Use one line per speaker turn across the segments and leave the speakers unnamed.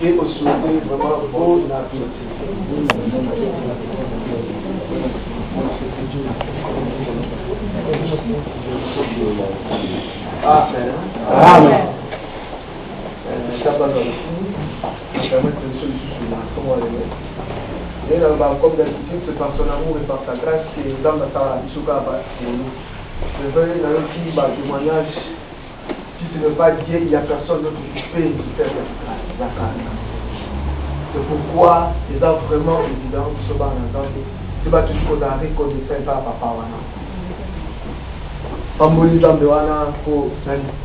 et au souhaiter vraiment bon appétit. Amen. Amen. Comme d'habitude, c'est par son amour et par sa grâce que nous avons pour nous. Je veux dans le témoignage, si ce n'est pas Dieu, il n'y a personne d'autre qui peut faire cette grâce. C'est pourquoi il est vraiment évident que ce bar n'entendait. C'est pas toujours qu'on arrive qu'on ne fait pas papa wana. Pambolisa de wana pour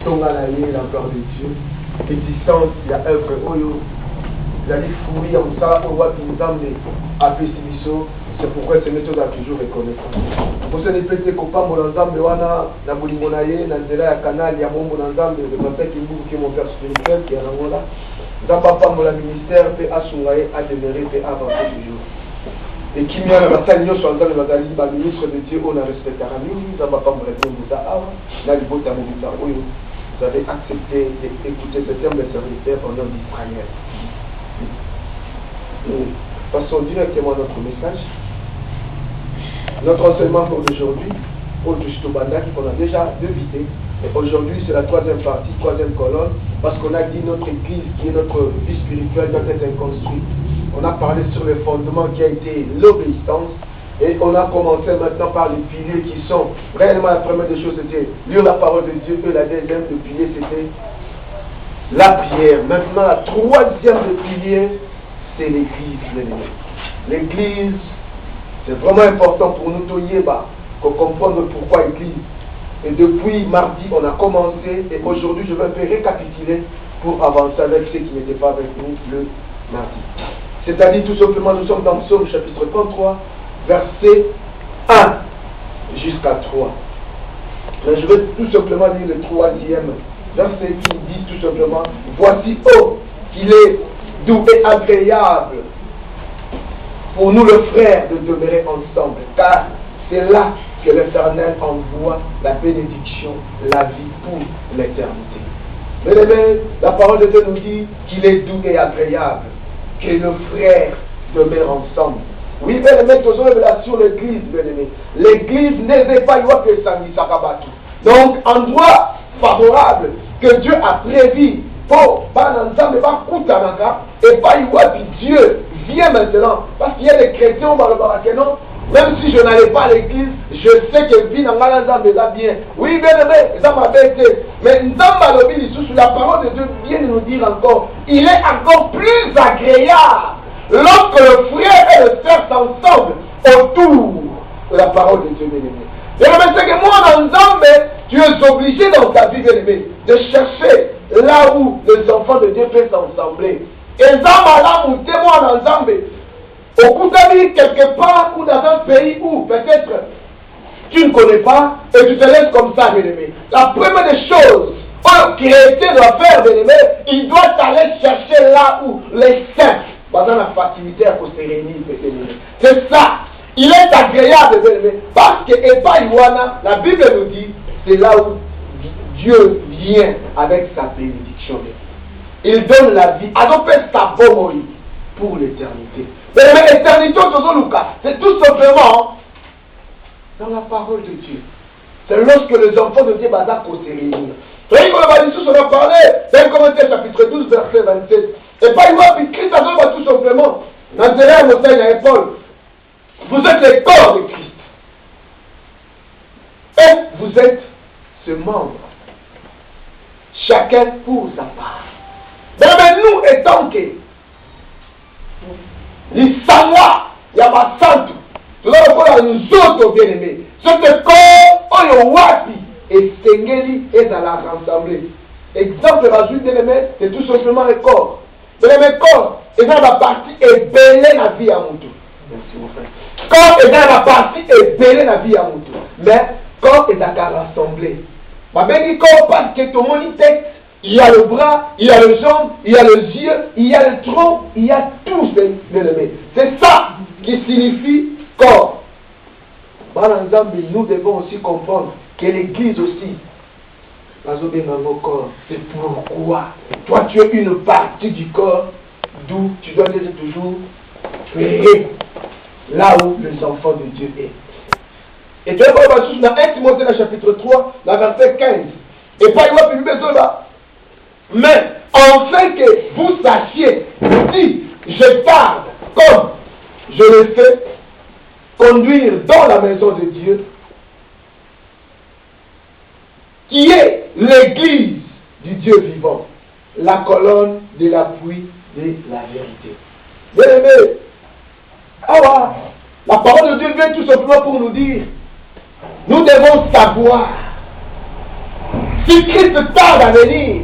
tonga la gloire de Dieu. Existence, il y a œuvre oyo. Il a dit fouiller en ça, on voit qu'il nous a appelé Sibiso. C'est pourquoi ces méthodes a toujours reconnaissant. Pour ce n'est pas que Kopa Molanzambe wana, na Bolimonaye, na Nzela ya Canal, ya Mombo Nanzambe, le pasteur Kimbu qui est mon père spirituel, qui est en Angola. Zambapa Mola ministère, peut assurer, à demeurer, peut avancer toujours. Et qui m'a la bataille, nous sommes dans le ministre de Dieu, on a respecté à nous, Zambapa Mola Ministère, là, il faut terminer ça. Vous avez accepté d'écouter ce terme de serviteur au nom d'Israël. Passons directement à notre message. Notre enseignement pour aujourd'hui, pour Justobanda, qu'on a déjà débuté. Et aujourd'hui, c'est la troisième partie, troisième colonne, parce qu'on a dit notre église, qui est notre vie spirituelle, doit être inconstruite. On a parlé sur le fondement qui a été l'obéissance. Et on a commencé maintenant par les piliers qui sont réellement la première des choses, c'était lire la parole de Dieu, et la deuxième, le pilier, c'était la prière. Maintenant, la troisième des piliers, c'est l'église. L'église, c'est vraiment important pour nous, qu'on comprenne pourquoi l'église. Et depuis mardi, on a commencé, et aujourd'hui, je vais un peu récapituler pour avancer avec ceux qui n'étaient pas avec nous le mardi. C'est-à-dire, tout simplement, nous sommes dans Psaume chapitre 33, verset 1 jusqu'à 3. Mais je vais tout simplement lire le troisième verset qui dit tout simplement: voici, oh, qu'il est doux et agréable pour nous, le frère, de demeurer ensemble, car c'est là que l'Éternel envoie la bénédiction, la vie pour l'éternité. Bien-aimés, la parole de Dieu nous dit qu'il est doux et agréable que nos frères demeurent ensemble. Oui, bien-aimés, tous les relations l'église, bien-aimés. L'église n'est pas que Sandi Sakabatu. Donc, endroit favorable que Dieu a prévu pour ensemble, et pas Dieu vient maintenant. Parce qu'il y a des chrétiens au Barabarakeno. Même si je n'allais pas à l'église, je sais que vie dans l'ensemble est bien. Oui, bien aimé, ça m'a été. Mais dans ma lobby, la parole de Dieu vient de nous dire encore, il est encore plus agréable lorsque le frère et le sœur s'ensemble autour de la parole de Dieu, bien aimé. Bien aimé, c'est que moi, ensemble, tu es obligé dans ta vie, bien aimé, de chercher là où les enfants de Dieu peuvent s'ensembler. Et ça, madame, ou témoin ensemble. Au Koutami, quelque part, ou dans un pays où peut-être tu ne connais pas et tu te laisses comme ça, bien-aimé. La première des choses qu'un chrétien doit faire, bien-aimé, il doit aller chercher là où les saints, dans la facilité à postérité, bien-aimé. C'est ça. Il est agréable, bien-aimé, parce que Epaïwana, la Bible nous dit, c'est là où Dieu vient avec sa bénédiction. Il donne la vie, adopter sa bonne pour l'éternité. Mais l'éternité, c'est tout simplement dans la parole de Dieu. C'est lorsque les enfants de Dieu vont se réunir. Vous voyez qu'on a parlé d'un Corinthiens chapitre 12, verset 27. Et pas il va Christ a tout simplement. Dans et Paul, vous êtes les corps de Christ. Et vous êtes ce membre. Chacun pour sa part. Mais nous, étant que les Samoa, il y a ma santé. Tout ça, on nous autres bien-aimés. Ce corps, on est wapi. Et Sengeli est dans la rassemblée. Exemple, la juge bien-aimé, c'est tout simplement le corps. Le corps, et dans la partie est belle la vie à mon tour. Merci mon frère. Corps est dans la partie est belle la vie à mon tour. Mais corps est dans la rassemblée. Ma belle corps parce que ton moniteur. Il y a le bras, il y a le jambe, il y a les yeux, il y a le tronc, il y a tout, bien-aimé. C'est ça qui signifie corps. Nous devons aussi comprendre que l'église aussi, c'est pourquoi toi tu es une partie du corps d'où tu dois être toujours prêt, là où les enfants de Dieu est. Et tu vois, dans 1 Timothée, chapitre 3, dans verset 15. Et pas, il va plus besoin là. Mais, afin que vous sachiez, si je tarde, comme je le fais, conduire dans la maison de Dieu, qui est l'église du Dieu vivant, la colonne de l'appui de la vérité. Bien aimé, la parole de Dieu vient tout simplement pour nous dire, nous devons savoir, si Christ tarde à venir,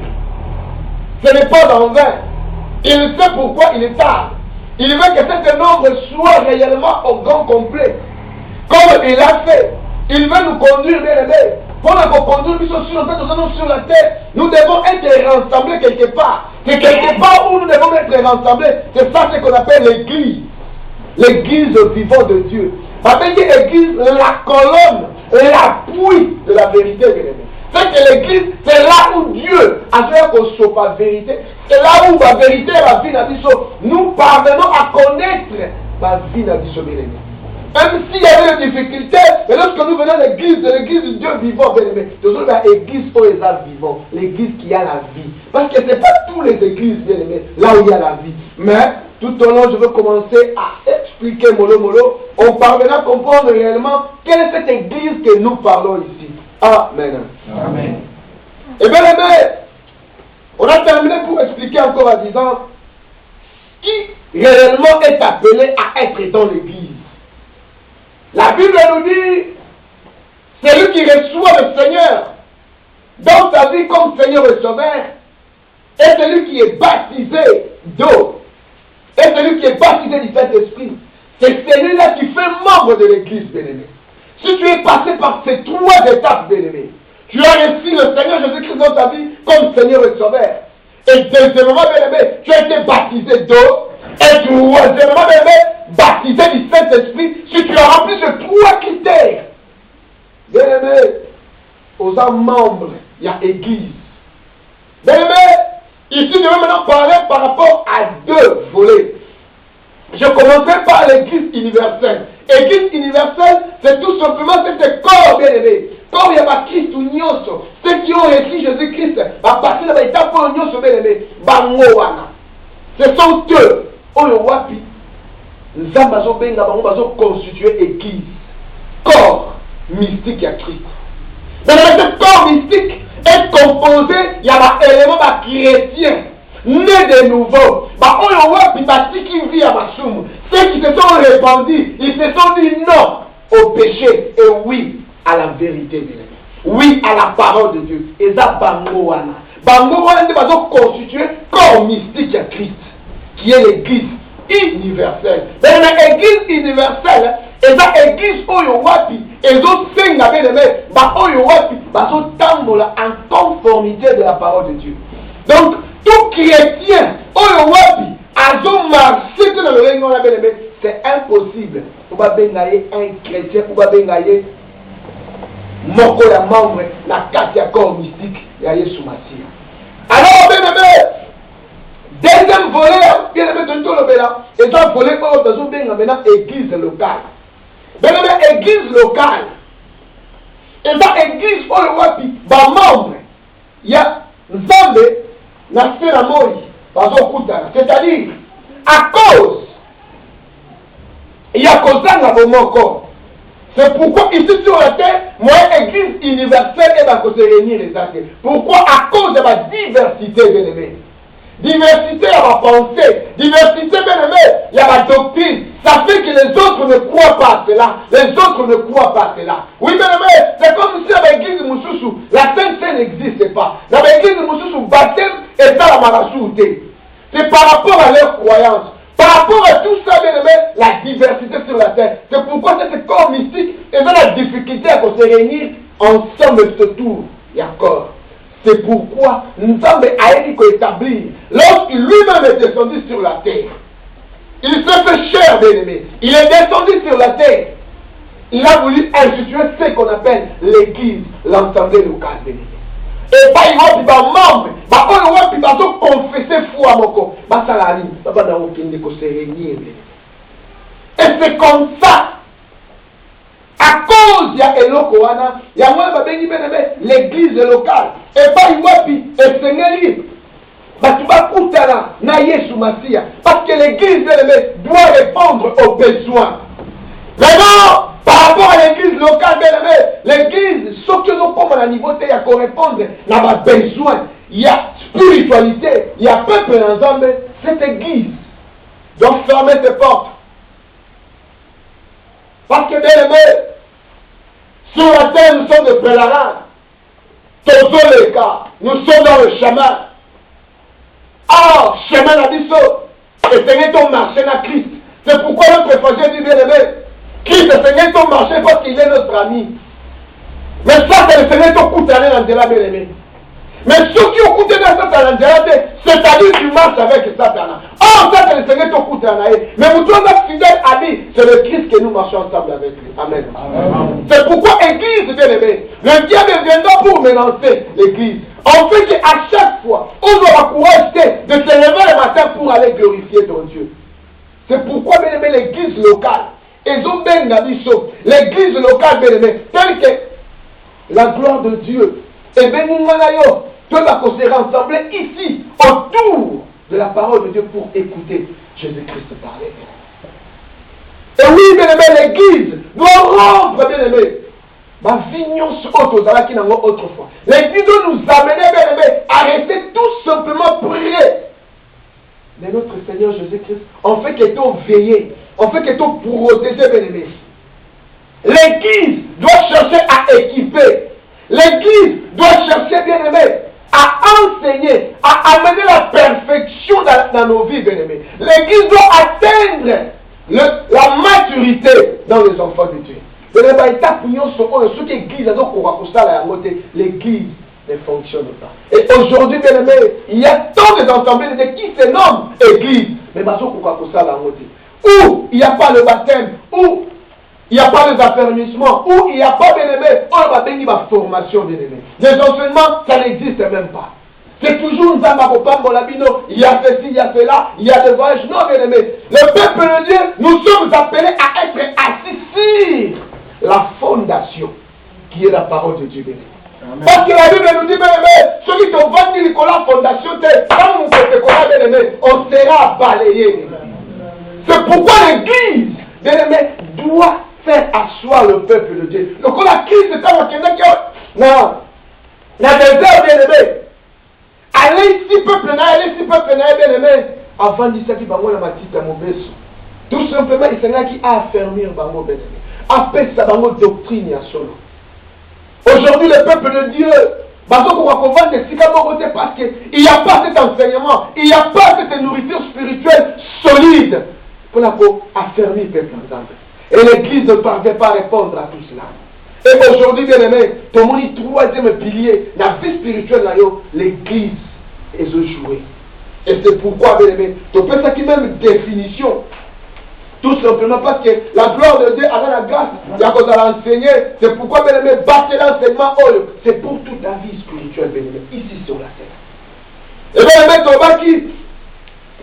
ce n'est pas en vain. Il sait pourquoi il tarde. Il veut que cet nombre soit réellement au grand complet. Comme il a fait. Il veut nous conduire, bien aimé. Pour nous conduire, sur la terre, nous devons être rassemblés quelque part. C'est quelque part où nous devons être rassemblés. C'est ça ce qu'on appelle l'église. L'église vivante de Dieu. Avec l'église, la colonne, l'appui de la vérité, bien aimé. C'est que l'église, c'est là où Dieu a fait qu'on soit la vérité. C'est là où la vérité, la vie n'a dit ça. Nous parvenons à connaître la vie n'a dit ça, bien aimé. Même s'il y avait des difficultés, mais lorsque nous venons à l'église, de l'église du Dieu vivant, bien aimé, toujours l'église où il y a vivant, l'église qui a la vie. Parce que ce n'est pas toutes les églises, bien aimé, là où il y a la vie. Mais tout au long, je veux commencer à expliquer mollo. On parviendra à comprendre réellement quelle est cette église que nous parlons ici. Amen.
Amen.
Et bien aimé, on a terminé pour expliquer encore en disant qui réellement est appelé à être dans l'église. La Bible nous dit, c'est lui qui reçoit le Seigneur dans sa vie comme Seigneur et Sauveur, et celui qui est baptisé d'eau, et celui qui est baptisé du Saint-Esprit. C'est celui-là qui fait membre de l'église, bien-aimé. Si tu es passé par ces trois étapes, bien-aimé, tu as reçu le Seigneur Jésus-Christ dans ta vie comme Seigneur et Sauveur. Et deuxièmement, bien-aimé, tu as été baptisé d'eau. Et troisièmement, bien-aimé, baptisé du Saint-Esprit. Si tu as rempli ces trois critères, bien-aimé, aux âmes membres, il y a Église. Bien-aimé, ici, je vais maintenant parler par rapport à deux volets. Je commencerai par l'Église universelle. Église universelle, c'est tout simplement cet corps, bien-aimé. Comme il y a Christ ou Nyoso, ceux qui ont reçu Jésus-Christ, à partir de l'étape où Nyoso, bien-aimé, Bangowana. Ce sont eux, Oyowapi, Nzambazo Benga, Bangobazo constitué Église. Corps mystique à Christ. Mais ce corps mystique est composé, il y a un élément chrétien. Né de nouveau, qui vit à Massoum, ceux qui se sont répandus, ils se sont dit non au péché et oui à la vérité, oui à la parole de Dieu. Et ça, Bangowana. Bangowana est constitué corps mystique à Christ, qui est l'église universelle. Mais l'église universelle, et ça, l'église Oyowapi, et d'autres signes à bien aimé, Oyowapi, tambola en conformité de la parole de Dieu. Donc, tout chrétien, c'est impossible. Pour pas bengayer un chrétien, pour pas bengayer moko ya membre, la carte ya corps mystique, ya Yesu Masia. Alors, bien aimé, deuxième volet, bien aimé, tout le béla, et donc volet, on a besoin de maintenant église locale. Bien aimé, église locale. Et dans l'église, on le voit, membre, il y a Nzambe, Nasera Mori, c'est-à-dire, à cause, il y a Kozanga Bomoko. C'est pourquoi ici sur la terre, moi, église universelle, elle va se réunir les actes. Pourquoi? À cause de ma diversité, bien aimé. Diversité à ma pensée, diversité, bien aimé, il y a ma doctrine. Ça fait que les autres ne croient pas à cela. Les autres ne croient pas à cela. Oui, bien aimé, c'est comme si dans l'église de Moussoussou, la Sainte Seine n'existe pas. Dans l'église de Moussoussou, baptême est dans la marachouté. C'est par rapport à leur croyance. Par rapport à tout ça, bien aimé, la diversité sur la terre. C'est pourquoi cet corps mystique et la difficulté à se réunir ensemble ce tour. Il y a corps. C'est pourquoi Nzambe a établi, lorsqu'il lui-même est descendu sur la terre, il s'est fait chair, bien-aimé. Il est descendu sur la terre. Il a voulu instituer ce qu'on appelle l'église, l'assemblée locale, bien-aimé. Et pas il va membre, il va confesser foi à mon corps. Salari, papa n'a aucun de se réunir. Et c'est comme ça. À cause de Elokoana, il y a l'église locale. Et pas il et Seigneur. Tu vas coûter na Yesu Masia. Parce que l'église doit répondre aux besoins. Maintenant, par rapport à l'église locale, l'église, sauf que nous sommes à la niveau, il y a qu'on répondre à nos besoins. Il y a spiritualité, il y a peuple ensemble. Cette église doit fermer ses portes. Parce que bien aimé, sur la terre, nous sommes des pèlerins. Tous les cas, nous sommes dans le chemin. Or, chemin à Bissot, et Seigneur ton marché à Christ. C'est pourquoi notre frère dit bien aimé, Christ est Seigneur ton marché parce qu'il est notre ami. Mais ça, c'est le Seigneur ton coup d'aller dans bien aimé. Mais ceux qui ont coûté dans cette année, c'est-à-dire tu marches avec Satan. Or, ça, c'est le Seigneur ton coup d'aller. Mais vous devez être fidèle ami, c'est le Christ que nous marchons ensemble avec lui. Amen. Amen. C'est pourquoi l'église, bien aimé, le diable viendra pour mélanger l'église. En fait qu'à chaque fois, on aura courage de se lever le matin pour aller glorifier ton Dieu. C'est pourquoi, bien aimé, l'église locale, ils ont bien d'abisso, l'église locale, bien aimé, telle que la gloire de Dieu, et bien nous allons se rassembler ici, autour de la parole de Dieu pour écouter Jésus-Christ parler. Et oui, bien aimé, l'église doit rendre, bien aimé, ma vignon qui n'a autrefois. L'église doit nous amener, bien aimé, à rester tout simplement prier. Mais notre Seigneur Jésus-Christ, on fait que tout veiller, on fait que tout protéger, bien aimé. L'église doit chercher à équiper. L'église doit chercher, bien aimé, à enseigner, à amener la perfection dans nos vies, bien aimé. L'église doit atteindre la maturité dans les enfants de Dieu. L'église ne fonctionne pas. Et aujourd'hui, bien aimé, il y a tant d'assemblées de qui se nomment église. Mais où il n'y a pas le baptême, où il n'y a pas les affermissements, où il n'y a pas, bien aimé, on va bénir ma formation, bien aimé. Les enseignements, ça n'existe même pas. C'est toujours il y a ceci, il y a cela, il y a des voyages. Non, bien aimé. Le peuple de Dieu, nous sommes appelés à être assis sur la fondation qui est la parole de Dieu, bien aimé. Parce que la Bible nous dit, bien aimé, celui qui va dire que la fondation, quand nous faisons, bien aimé, on sera balayé. C'est pourquoi l'église, bien aimé, doit faire asseoir le peuple de Dieu. Donc, on a crise de temps, non, dans des heures, bien aimé. Allez ici, peuple, bien aimé. Avant de dire ça, il va avoir ma petite mauvaise. Tout simplement, il s'agit qui a affermi Bango, bien aimé. Appelle ça Bango doctrine à solo. Aujourd'hui, le peuple de Dieu, parce qu'il n'y a pas cet enseignement, il n'y a pas cette nourriture spirituelle solide pour affermir le peuple ensemble. Et l'église ne parvient pas à répondre à tout cela. Et aujourd'hui, bien aimé, tout le monde est troisième pilier, la vie spirituelle, l'église est jouée. Et c'est pourquoi, bien aimé, tu peux ça qui même une définition. Tout simplement parce que la gloire de Dieu a la grâce, il y a qu'on a enseigné. C'est pourquoi, bien aimé, battre l'enseignement, c'est pour toute la vie spirituelle, bien aimé, ici sur la terre. Et bien aimé, tu vois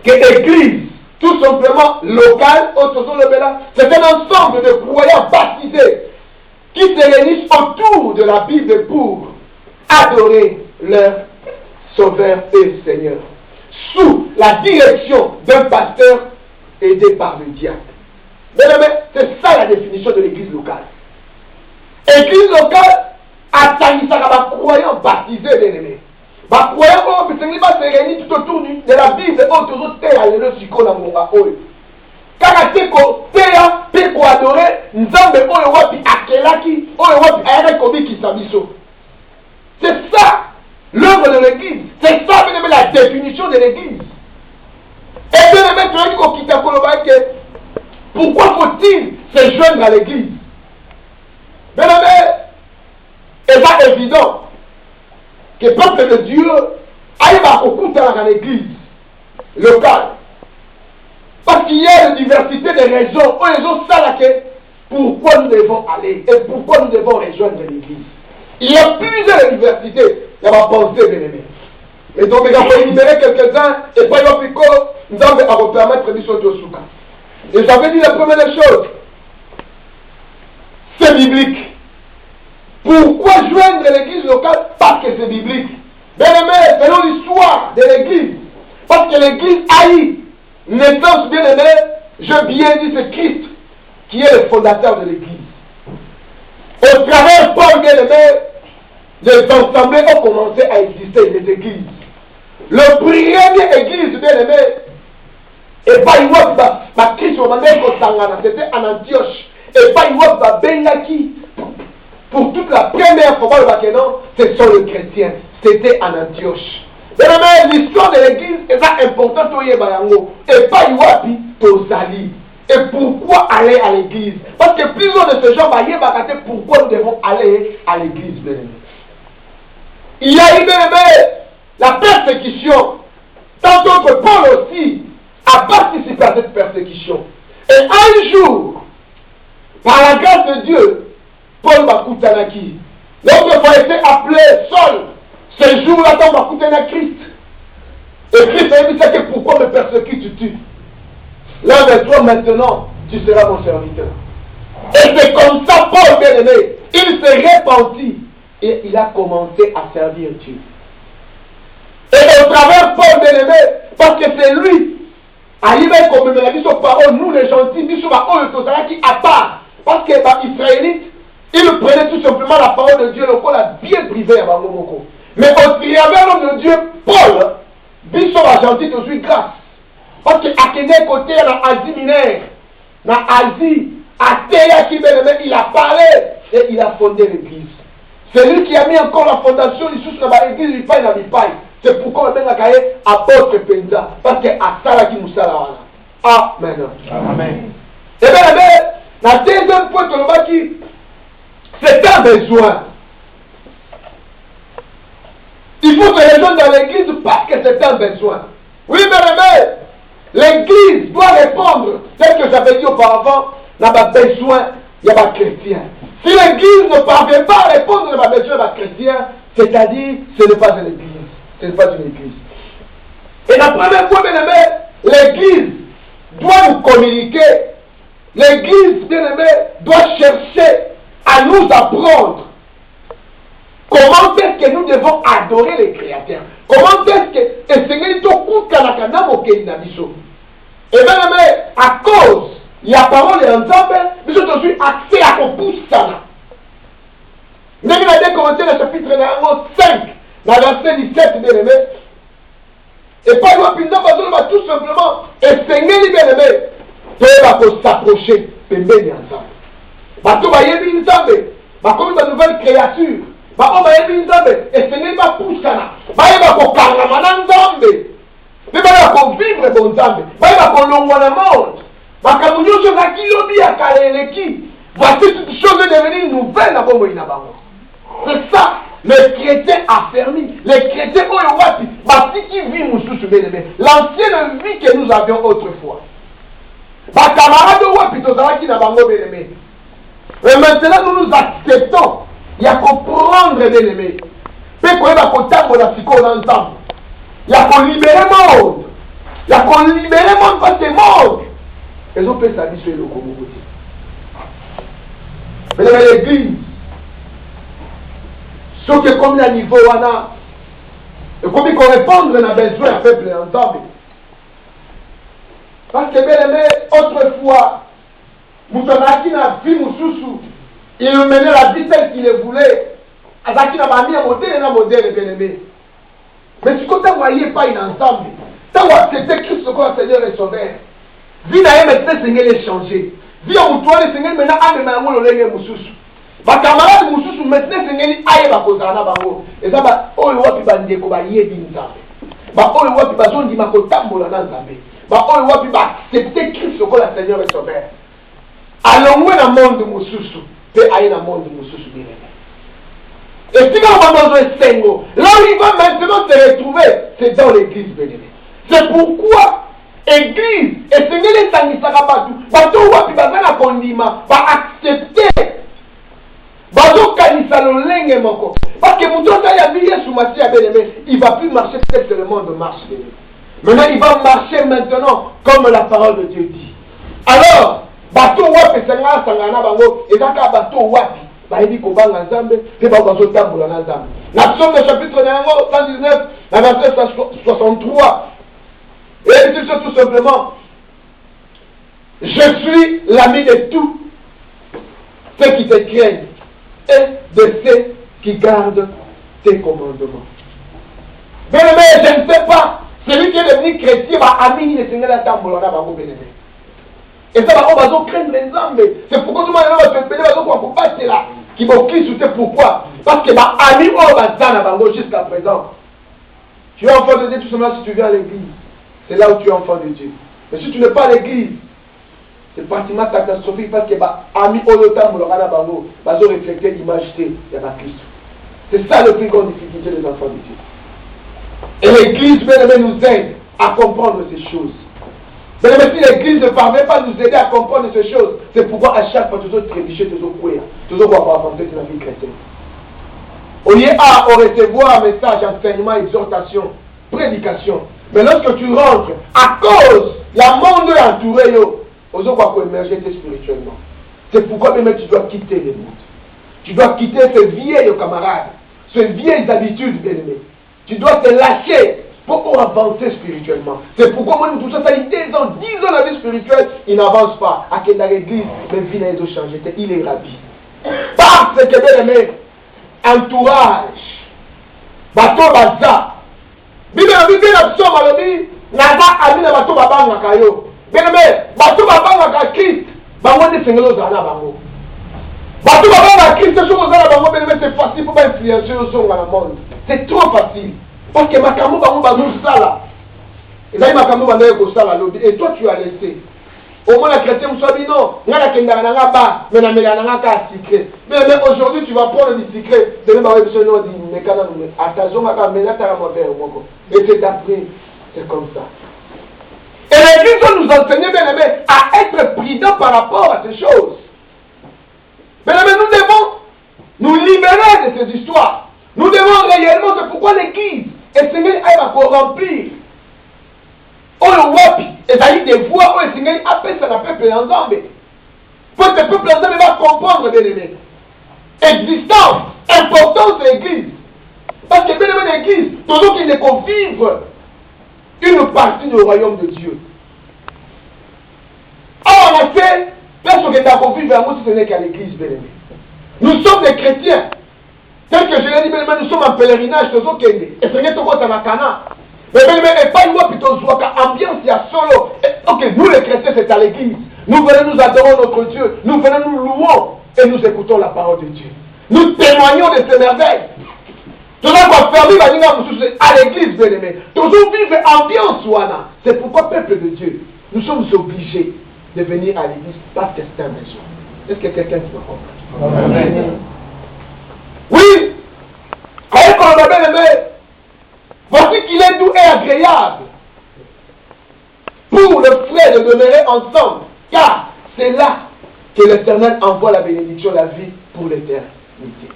que l'église, tout simplement locale, c'est un ensemble de croyants baptisés qui se réunissent autour de la Bible pour adorer leur Sauveur et Seigneur, sous la direction d'un pasteur aidé par le diable. Mais c'est ça la définition de l'église locale. Église locale, attendez ça à croyants baptisés, bien aimés. Les croyants se réunissent tout autour de la Bible, autour de la Bible, Kakateko, Péa, Péko adoré, Nzambe, Oyowapi, Akelaki, Oyowapi, Arekobi, Kisabiso. C'est ça, l'œuvre de l'église. C'est ça, bien aimé, la définition de l'église. Et bien aimé, tu as dit qu'au Kitakolobaïke, pourquoi faut-il se joindre à l'église? Bien aimé, c'est évident que le peuple de Dieu aille à écouter dans l'église locale. Parce qu'il y a une diversité de raisons. Pourquoi nous devons aller et pourquoi nous devons rejoindre l'église. Il y a plusieurs diversités. il y a ma pensée, bien aimé. Et donc, il faut libérer quelques-uns, et pas le pico, nous allons permettre de sortir au souka. Et j'avais dit la première chose, c'est biblique. Pourquoi joindre l'église locale? Parce que c'est biblique. Bien aimé, selon l'histoire de l'église, parce que l'église haït, naissance bien aimé, je bien dis c'est Christ qui est le fondateur de l'église. Au travers Paul bien aimé, les assemblées ont commencé à exister, les églises. Le premier église bien aimé, et pas une autre, Christ c'était en Antioche. Et pas une autre, Bengaki. Pour toute la première fois, ce sont les chrétiens. C'était en Antioche. L'histoire de l'église est importante. Et pas une autre, et pourquoi aller à l'église? Parce que plusieurs de ces gens vont pourquoi nous devons aller à l'église. Il y a eu la persécution. Tantôt que Paul aussi a participé à cette persécution. Et un jour, par la grâce de Dieu, Paul Bakoutanaki, l'autre fois été appelé Saul. Ce jour-là, dans Bakoutana Christ. Et Christ a dit, c'est que pourquoi me persécutes-tu? Là, avec toi, maintenant, tu seras mon serviteur. Et c'est comme ça, Paul, bien aimé, il s'est repenti et il a commencé à servir Dieu. Et au travers Paul, bien aimé, parce que c'est lui, à l'hiver, comme il a dit sur parole, nous les gentils, nous sommes qui à part. Parce que les Israélites, ils prenaient tout simplement la parole de Dieu, le Paul a bien privé à Bangomoko. Mais au travers l'homme de Dieu, Paul, dit sur la gentille de lui grâce. Parce qu'à quel côté, dans l'Asie mineure, dans l'Asie, à Théa qui il a parlé et il a fondé l'église. C'est lui qui a mis encore la fondation de l'église, il paye dans les pailles. C'est pourquoi on a dit apôtre Penza. Parce que à Sala qui nous sala. Amen. Amen. Et bien, la deuxième point que c'est un besoin. Il faut que les gens dans l'église parce que c'est un besoin. Oui, mais l'église doit répondre, tel que j'avais dit auparavant, n'a pas besoin, il y a pas chrétien. Si l'église ne parvient pas à répondre à besoin de chrétien, c'est-à-dire, ce n'est pas une église. Ce n'est pas une église. Et la première fois, bien aimé, l'église doit nous communiquer. L'église, bien aimé, doit chercher à nous apprendre comment est-ce que nous devons adorer les créateurs. Comment est-ce que et Seigneur tout kanakana mokeli na biso. Et bien aimé, à cause il y a parole et ensemble, nous sommes aussi accès à Kopoussana. Nous avons commencé le chapitre 5, dans le verset 17, bien aimé. Et pas tout simplement, et Seigneur bien aimé, peut s'approcher, et bien ensemble. Bato ba yebi nzambe, ba comme une nouvelle créature. Ba o ba yebi nzambe, et Seigneur ba poussana. Ba yeba ko kangama na nzambe. Mais ba ko vivre bon nzambe. Ba yeba ko longwa na monde. Ba kamunyo so za kilobi ya kaleleki. Voici toute chose est devenue nouvelle na bombo ina bango. C'est ça, les chrétiens affermis, les chrétiens oyowati, ba tiki vie mususu bene. L'ancienne vie que nous avions autrefois. Ba camarade wapi to za ki na bango bene. Et maintenant, nous nous acceptons. Il y a qu'à prendre bien aimé. Puis qu'on va compter la psycho ensemble. Il y a qu'à libérer le monde. Il y a qu'à libérer le monde parce que le monde. Et on peut s'habituer le côté. Mais dans l'église, ce qui est comme le niveau, il faut qu'on réponde à besoin à peuple ensemble. Parce que bien aimé, autrefois, Moutonaki n'a vu Moussoussou. Il menait la vie telle qu'il le voulait. Azaki n'a pas mis un modèle bien aimé. Mais si vous ne voyez pas une ensemble, tant que accepté Christ comme Seigneur et Sauveur, vie n'a maintenant Seigneur est changé. Vie en moutoir le Seigneur maintenant a même un le Moussoussou. Ma camarade Moussoussou maintenant Seigneur aille va causer un bango. Et ça va, oh le wapi bandeko ba yebi nzambe. Ba oh le wapi bazon di makotambola na nzambe. Ba oh le wapi ba accepter Christ comme Seigneur et Sauveur. Allons dans le monde de Moussoussou, puis aller dans le monde de Moussoussou. Et si on va dans un Sengo, là où il va maintenant se retrouver, c'est dans l'église bénévole. C'est pourquoi l'église, et Seigneur les Sangisaka Batou, Batou Wapi Bazana Kondima, va accepter, Batou Kanisa Parce que mon temps, il ne va plus marcher tel que le monde marche. Maintenant, il va marcher maintenant comme la parole de Dieu dit. Alors, bateau wapi sanga sangana bango, ezaka bateau wapi. Baïdi kobanga nzambe, te bazo tambola na nzambe. Na psaume de chapitre 119, la verset 63. Et il dit tout simplement, je suis l'ami de tous ceux qui te craignent et de ceux qui gardent tes commandements. Bien aimé, je ne sais pas, celui qui est devenu chrétien va ami de Seigneur la tambola na bango bien aimé. Et ça, on va craindre les hommes. C'est pourquoi tout le monde va te payer, pour pas c'est là. Qui vont qui pourquoi? Parce que ma ami, on va dans jusqu'à présent. Tu es enfant de Dieu tout simplement si tu viens à l'église. C'est là où tu es enfant de Dieu. Mais si tu n'es pas à l'église, c'est pratiquement catastrophique parce que ma ami, on le temps, on va refléter l'image de Christ. C'est ça le plus grande difficulté des enfants de Dieu. Et l'église, bien aimé, nous aide à comprendre ces choses. Mais si l'église ne parvient pas à nous aider à comprendre ces choses, c'est pourquoi à chaque fois, toujours trébucher, toujours courir, toujours voir par avancer dans la vie chrétienne. Au lieu à recevoir un message, enseignement, exhortation, prédication. Mais lorsque tu rentres, à cause, la monde est entouré, aux autres pour émerger spirituellement. C'est pourquoi même tu dois quitter le monde. Tu dois quitter ces vieilles camarades, ces vieilles habitudes, bien aimés. Tu dois te lâcher pour avancer spirituellement. C'est pourquoi moi, nous touchons ça, il 10 ans la vie spirituelle, il n'avance pas. À quelle l'église, mais vie n'a pas changé. Il est rabbi. Parce que, bien aimé, entourage, bateau baza. Bien aimé, bien absent, maladi, naza ami na bateau babanga kayo. Bien aimé, bateau babanga ka Christ, bango de sengelo zana bango. Bateau babanga Christ, ce chose zana bango, bien aimé, c'est facile pour influencer aux gens dans le monde. C'est trop facile. Parce que makambo bango bazou sala. Et là makambo bango ko sala lobi et toi tu as laissé. Au moins la chrétien musabi non, ngala kenda na ba, mais na mela na ka secret. Mais aujourd'hui tu vas prendre du secret, de même avec ce nom dit mekana no attention maka mela ta mo faire moko. Et c'est d'après, c'est comme ça. Et l'église doit nous enseigner bien aimé à être prudent par rapport à ces choses. Bien aimé, nous devons nous libérer de ces histoires. Nous devons réellement, c'est pourquoi l'église est Seigneur à corrompre. Oh le wapi, et ça y est des voix, oh le Seigneur appelle ça la peuple ensemble. Pour que le peuple ensemble va comprendre, bien aimé. Existence, importance de l'église. Parce que bien aimé l'église, toujours qu'il ne faut vivre une partie du royaume de Dieu. Or en effet, personne qui est à vivre à moi si ce n'est qu'à l'église, bien aimé. Nous sommes des chrétiens. Tel que je l'ai dit, nous sommes en pèlerinage, nous sommes et Seigneur Togo Tamakana. Mais pas une fois plutôt ambiance, il y a solo. Ok, nous les chrétiens, c'est à l'église. Nous venons, nous adorons notre Dieu. Nous venons, nous louons et nous écoutons la parole de Dieu. Nous témoignons de ces merveilles. Toujours quoi faire vivre à l'église, bien aimé. Toujours vivre ambiance, Wana. C'est pourquoi, peuple de Dieu, nous sommes obligés de venir à l'église par certaines raisons. Est-ce que quelqu'un qui me comprend? Amen. Oui, avec qu'on a bien aimé, voici qu'il est doux et agréable pour le frère de demeurer ensemble, car c'est là que l'Éternel envoie la bénédiction, la vie pour l'éternité.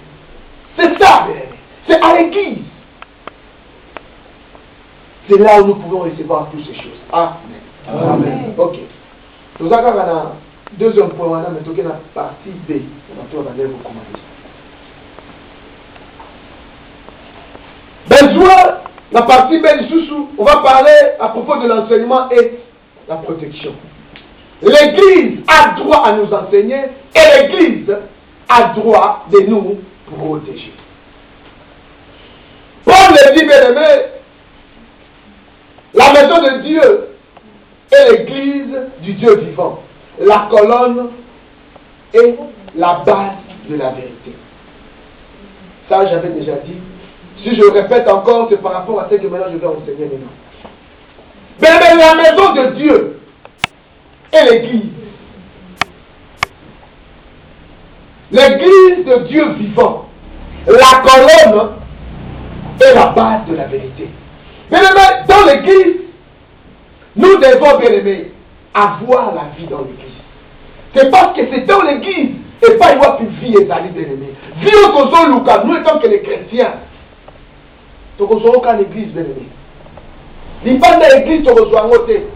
C'est ça, bien aimé. C'est à l'église. C'est là où nous pouvons recevoir toutes ces choses. Amen. Amen. Ok. Nous avons un deuxième point, mais nous avons la partie B. On va vous commander. Besoin, la partie B du sous, on va parler à propos de l'enseignement et la protection. L'Église a droit à nous enseigner et l'Église a droit de nous protéger. Paul le dit, bien aimé, la maison de Dieu est l'Église du Dieu vivant, la colonne et la base de la vérité. Ça, j'avais déjà dit. Si je répète encore, c'est par rapport à ce que maintenant je vais enseigner maintenant. Mais la maison de Dieu est l'église. L'église de Dieu vivant. La colonne est la base de la vérité. Bien aimé, dans l'église, nous devons, bien aimé, avoir la vie dans l'église. C'est parce que c'est dans l'église. Et pas il voit plus vie et d'aller bien-aimé. Vie au Tozo Luka, nous étant que les chrétiens. Tu as l'église bien-aimé. Il parle de l'église, tu as côté.